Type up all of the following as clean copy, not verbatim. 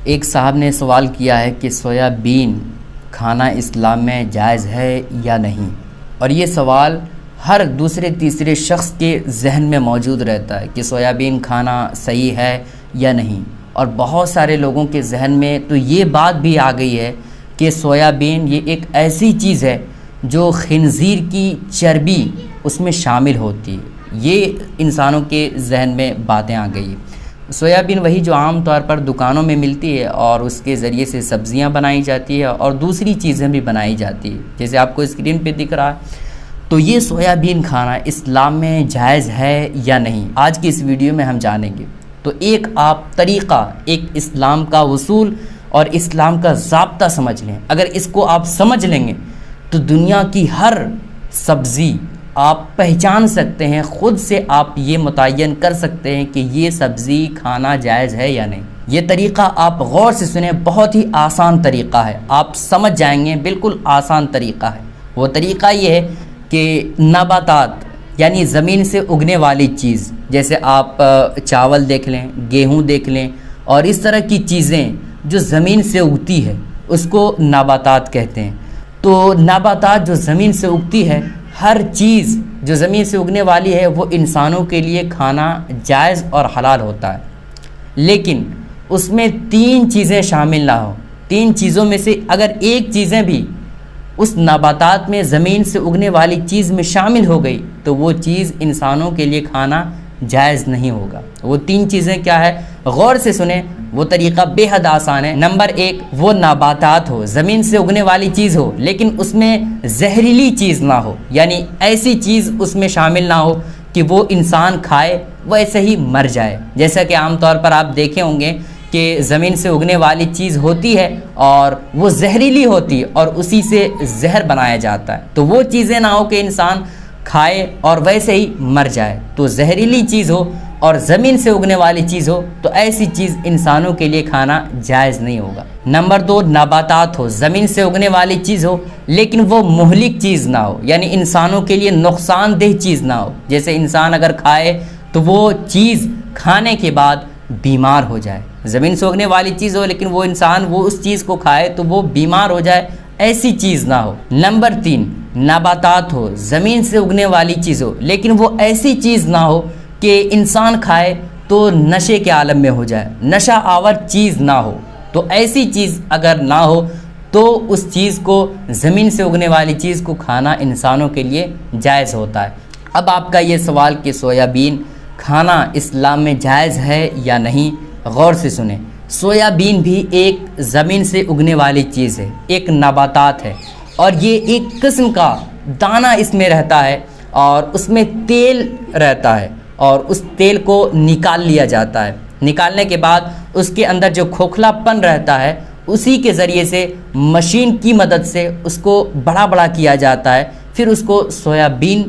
ایک صاحب نے سوال کیا ہے کہ سویابین کھانا اسلام میں جائز ہے یا نہیں، اور یہ سوال ہر دوسرے تیسرے شخص کے ذہن میں موجود رہتا ہے کہ سویابین کھانا صحیح ہے یا نہیں۔ اور بہت سارے لوگوں کے ذہن میں تو یہ بات بھی آ گئی ہے کہ سویابین یہ ایک ایسی چیز ہے جو خنزیر کی چربی اس میں شامل ہوتی ہے۔ یہ انسانوں کے ذہن میں باتیں آ گئی۔ سویابین وہی جو عام طور پر دکانوں میں ملتی ہے اور اس کے ذریعے سے سبزیاں بنائی جاتی ہے اور دوسری چیزیں بھی بنائی جاتی ہے، جیسے آپ کو اسکرین پہ دکھ رہا ہے۔ تو یہ سویابین کھانا اسلام میں جائز ہے یا نہیں، آج کی اس ویڈیو میں ہم جانیں گے۔ تو ایک آپ طریقہ، ایک اسلام کا اصول اور اسلام کا ضابطہ سمجھ لیں۔ اگر اس کو آپ سمجھ لیں گے تو دنیا کی ہر سبزی آپ پہچان سکتے ہیں، خود سے آپ یہ متعین کر سکتے ہیں کہ یہ سبزی کھانا جائز ہے یا نہیں۔ یہ طریقہ آپ غور سے سنیں، بہت ہی آسان طریقہ ہے، آپ سمجھ جائیں گے، بالکل آسان طریقہ ہے۔ وہ طریقہ یہ ہے کہ نباتات یعنی زمین سے اگنے والی چیز، جیسے آپ چاول دیکھ لیں، گیہوں دیکھ لیں، اور اس طرح کی چیزیں جو زمین سے اگتی ہے اس کو نباتات کہتے ہیں۔ تو نباتات جو زمین سے اگتی ہے، ہر چیز جو زمین سے اگنے والی ہے وہ انسانوں کے لیے کھانا جائز اور حلال ہوتا ہے، لیکن اس میں 3 چیزیں شامل نہ ہوں۔ 3 چیزوں میں سے اگر ایک چیزیں بھی اس نباتات میں زمین سے اگنے والی چیز میں شامل ہو گئی تو وہ چیز انسانوں کے لیے کھانا جائز نہیں ہوگا۔ وہ 3 چیزیں کیا ہے، غور سے سنیں، وہ طریقہ بے حد آسان ہے۔ نمبر 1، وہ نباتات ہو، زمین سے اگنے والی چیز ہو، لیکن اس میں زہریلی چیز نہ ہو، یعنی ایسی چیز اس میں شامل نہ ہو کہ وہ انسان کھائے وہ ایسے ہی مر جائے۔ جیسا کہ عام طور پر آپ دیکھے ہوں گے کہ زمین سے اگنے والی چیز ہوتی ہے اور وہ زہریلی ہوتی ہے اور اسی سے زہر بنایا جاتا ہے، تو وہ چیزیں نہ ہو کہ انسان کھائے اور ویسے ہی مر جائے۔ تو زہریلی چیز ہو اور زمین سے اگنے والی چیز ہو تو ایسی چیز انسانوں کے لیے کھانا جائز نہیں ہوگا۔ نمبر 2، نباتات ہو، زمین سے اگنے والی چیز ہو لیکن وہ مہلک چیز نہ ہو، یعنی انسانوں کے لیے نقصان دہ چیز نہ ہو، جیسے انسان اگر کھائے تو وہ چیز کھانے کے بعد بیمار ہو جائے۔ زمین سے اگنے والی چیز ہو لیکن وہ انسان وہ اس چیز کو کھائے تو وہ بیمار ہو جائے، ایسی چیز نہ ہو۔ نمبر 3، نباتات ہو، زمین سے اگنے والی چیز ہو لیکن وہ ایسی چیز نہ ہو کہ انسان کھائے تو نشے کے عالم میں ہو جائے، نشہ آور چیز نہ ہو۔ تو ایسی چیز اگر نہ ہو تو اس چیز کو، زمین سے اگنے والی چیز کو کھانا انسانوں کے لیے جائز ہوتا ہے۔ اب آپ کا یہ سوال کہ سویابین کھانا اسلام میں جائز ہے یا نہیں، غور سے سنیں۔ سویابین بھی ایک زمین سے اگنے والی چیز ہے، ایک نباتات ہے، اور یہ ایک قسم کا دانہ اس میں رہتا ہے اور اس میں تیل رہتا ہے اور اس تیل کو نکال لیا جاتا ہے۔ نکالنے کے بعد اس کے اندر جو کھوکھلا پن رہتا ہے اسی کے ذریعے سے مشین کی مدد سے اس کو بڑا بڑا کیا جاتا ہے، پھر اس کو سویابین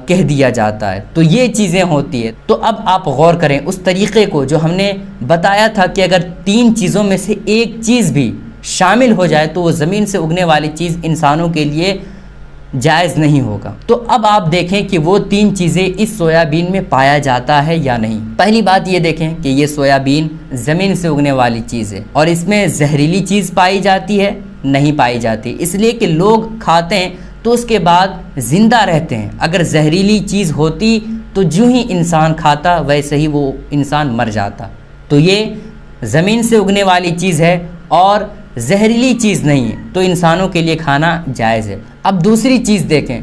کہہ دیا جاتا ہے۔ تو یہ چیزیں ہوتی ہے۔ تو اب آپ غور کریں اس طریقے کو جو ہم نے بتایا تھا کہ اگر 3 چیزوں میں سے ایک چیز بھی شامل ہو جائے تو وہ زمین سے اگنے والی چیز انسانوں کے لیے جائز نہیں ہوگا۔ تو اب آپ دیکھیں کہ وہ 3 چیزیں اس سویابین میں پایا جاتا ہے یا نہیں۔ پہلی بات یہ دیکھیں کہ یہ سویابین زمین سے اگنے والی چیز ہے اور اس میں زہریلی چیز پائی جاتی ہے؟ نہیں پائی جاتی، اس لیے کہ لوگ کھاتے ہیں تو اس کے بعد زندہ رہتے ہیں۔ اگر زہریلی چیز ہوتی تو جو ہی انسان کھاتا ویسے ہی وہ انسان مر جاتا۔ تو یہ زمین سے اگنے والی چیز ہے اور زہریلی چیز نہیں ہے، تو انسانوں کے لیے کھانا جائز ہے۔ اب دوسری چیز دیکھیں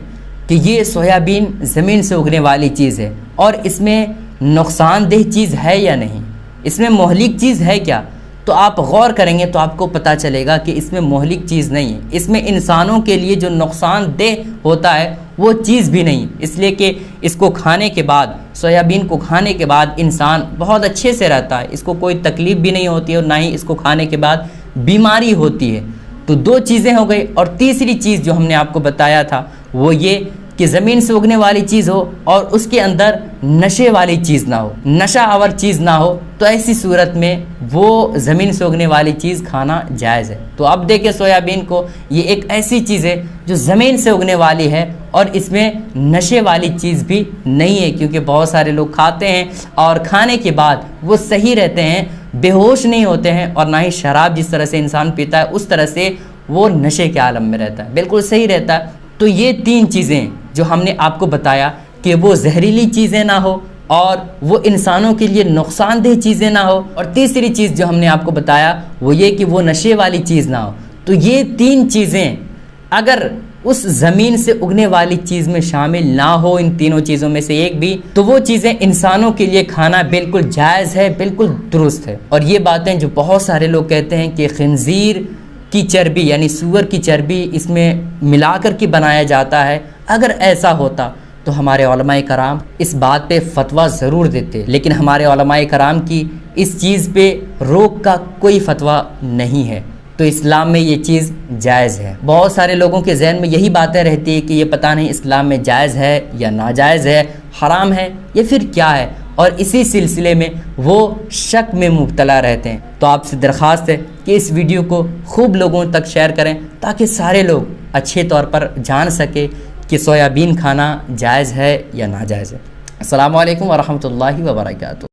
کہ یہ سویابین زمین سے اگنے والی چیز ہے اور اس میں نقصان دہ چیز ہے یا نہیں، اس میں مہلک چیز ہے کیا؟ تو آپ غور کریں گے تو آپ کو پتہ چلے گا کہ اس میں مہلک چیز نہیں ہے، اس میں انسانوں کے لیے جو نقصان دہ ہوتا ہے وہ چیز بھی نہیں، اس لیے کہ اس کو کھانے کے بعد، سویابین کو کھانے کے بعد انسان بہت اچھے سے رہتا ہے، اس کو کوئی تکلیف بھی نہیں ہوتی ہے اور نہ ہی اس کو کھانے کے بعد بیماری ہوتی ہے۔ تو 2 چیزیں ہو گئی، اور تیسری چیز جو ہم نے آپ کو بتایا تھا وہ یہ کہ زمین سے اگنے والی چیز ہو اور اس کے اندر نشے والی چیز نہ ہو، نشہ آور چیز نہ ہو، تو ایسی صورت میں وہ زمین سے اگنے والی چیز کھانا جائز ہے۔ تو اب دیکھیں سویابین کو، یہ ایک ایسی چیز ہے جو زمین سے اگنے والی ہے اور اس میں نشے والی چیز بھی نہیں ہے، کیونکہ بہت سارے لوگ کھاتے ہیں اور کھانے کے بعد وہ صحیح رہتے ہیں بے ہوش نہیں ہوتے ہیں، اور نہ ہی شراب جس طرح سے انسان پیتا ہے اس طرح سے وہ نشے کے عالم میں رہتا ہے، بالکل صحیح رہتا ہے۔ تو یہ 3 چیزیں جو ہم نے آپ کو بتایا کہ وہ زہریلی چیزیں نہ ہو اور وہ انسانوں کے لیے نقصان دہ چیزیں نہ ہو، اور تیسری چیز جو ہم نے آپ کو بتایا وہ یہ کہ وہ نشے والی چیز نہ ہو، تو یہ 3 چیزیں اگر اس زمین سے اگنے والی چیز میں شامل نہ ہو، ان تینوں چیزوں میں سے ایک بھی، تو وہ چیزیں انسانوں کے لیے کھانا بالکل جائز ہے، بالکل درست ہے۔ اور یہ باتیں جو بہت سارے لوگ کہتے ہیں کہ خنزیر کی چربی یعنی سور کی چربی اس میں ملا کر کے بنایا جاتا ہے، اگر ایسا ہوتا تو ہمارے علماء کرام اس بات پہ فتویٰ ضرور دیتے، لیکن ہمارے علماء کرام کی اس چیز پہ روک کا کوئی فتویٰ نہیں ہے، تو اسلام میں یہ چیز جائز ہے۔ بہت سارے لوگوں کے ذہن میں یہی باتیں رہتی ہیں کہ یہ پتہ نہیں اسلام میں جائز ہے یا ناجائز ہے، حرام ہے یا پھر کیا ہے، اور اسی سلسلے میں وہ شک میں مبتلا رہتے ہیں۔ تو آپ سے درخواست ہے کہ اس ویڈیو کو خوب لوگوں تک شیئر کریں تاکہ سارے لوگ اچھے طور پر جان سکیں کہ سویابین کھانا جائز ہے یا ناجائز ہے۔ السلام علیکم ورحمۃ اللہ وبرکاتہ۔